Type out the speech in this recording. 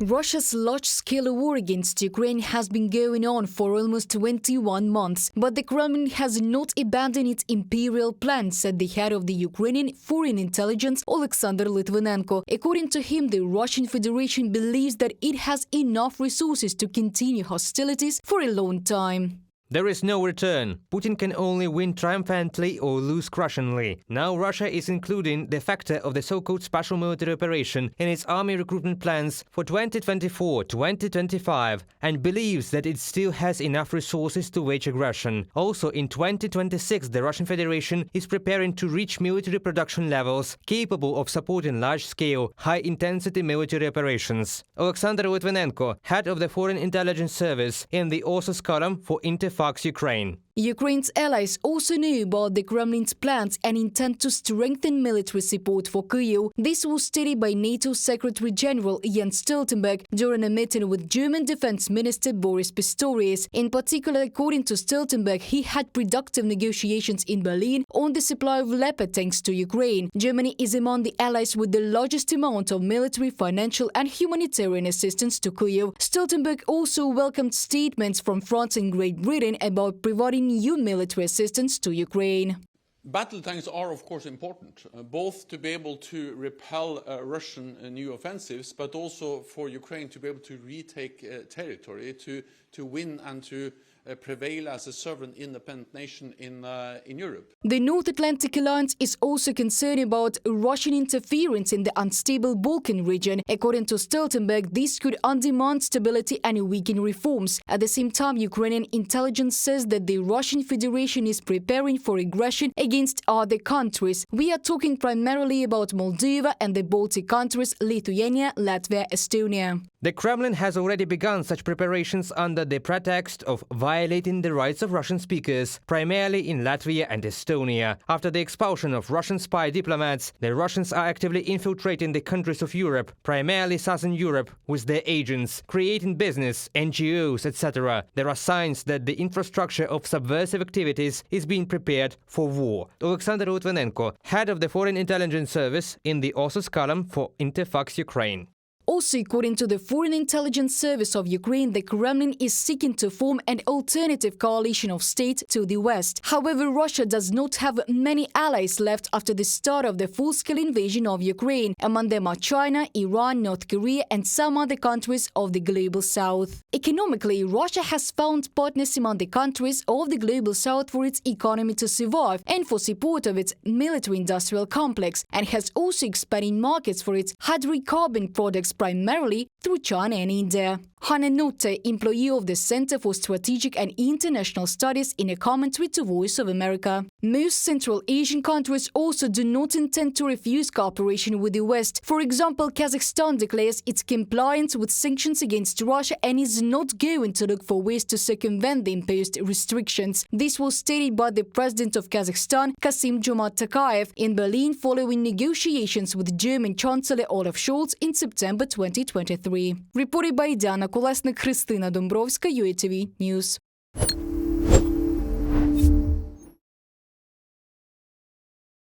Russia's large-scale war against Ukraine has been going on for almost 21 months, but the Kremlin has not abandoned its imperial plans, said the head of the Ukrainian Foreign Intelligence, Oleksandr Lytvynenko. According to him, the Russian Federation believes that it has enough resources to continue hostilities for a long time. There is no return. Putin can only win triumphantly or lose crushingly. Now Russia is including the factor of the so-called special military operation in its army recruitment plans for 2024-2025 and believes that it still has enough resources to wage aggression. Also, in 2026, the Russian Federation is preparing to reach military production levels capable of supporting large-scale, high-intensity military operations. Oleksandr Lytvynenko, head of the Foreign Intelligence Service, in the author's column for Fox Ukraine. Ukraine's allies also knew about the Kremlin's plans and intent to strengthen military support for Kyiv. This was stated by NATO Secretary General Jens Stoltenberg during a meeting with German Defense Minister Boris Pistorius. In particular, according to Stoltenberg, he had productive negotiations in Berlin on the supply of Leopard tanks to Ukraine. Germany is among the allies with the largest amount of military, financial and humanitarian assistance to Kyiv. Stoltenberg also welcomed statements from France and Great Britain about providing new military assistance to Ukraine. Battle tanks are, of course, important, both to be able to repel Russian new offensives, but also for Ukraine to be able to retake territory, to win and to prevail as a sovereign independent nation in Europe. The North Atlantic Alliance is also concerned about Russian interference in the unstable Balkan region. According to Stoltenberg, this could undermine stability and weaken reforms. At the same time, Ukrainian intelligence says that the Russian Federation is preparing for aggression against other countries. We are talking primarily about Moldova and the Baltic countries, Lithuania, Latvia, Estonia. The Kremlin has already begun such preparations under the pretext of violating the rights of Russian speakers, primarily in Latvia and Estonia. After the expulsion of Russian spy diplomats, the Russians are actively infiltrating the countries of Europe, primarily Southern Europe, with their agents, creating business, NGOs, etc. There are signs that the infrastructure of subversive activities is being prepared for war. Oleksandr Lytvynenko, head of the Foreign Intelligence Service, in the author's column for Fox Ukraine. Also, according to the Foreign Intelligence Service of Ukraine, the Kremlin is seeking to form an alternative coalition of states to the West. However, Russia does not have many allies left after the start of the full-scale invasion of Ukraine. Among them are China, Iran, North Korea and some other countries of the Global South. Economically, Russia has found partners among the countries of the Global South for its economy to survive and for support of its military-industrial complex, and has also expanded markets for its hydrocarbon products primarily through China and India. Hanna Notte, employee of the Center for Strategic and International Studies, in a commentary to Voice of America. Most Central Asian countries also do not intend to refuse cooperation with the West. For example, Kazakhstan declares its compliance with sanctions against Russia and is not going to look for ways to circumvent the imposed restrictions. This was stated by the president of Kazakhstan, Kassym-Jomart Tokayev, in Berlin following negotiations with German Chancellor Olaf Scholz in September 2023. Reported by Diana Kolesnik, Христина Домбровська, UATV News.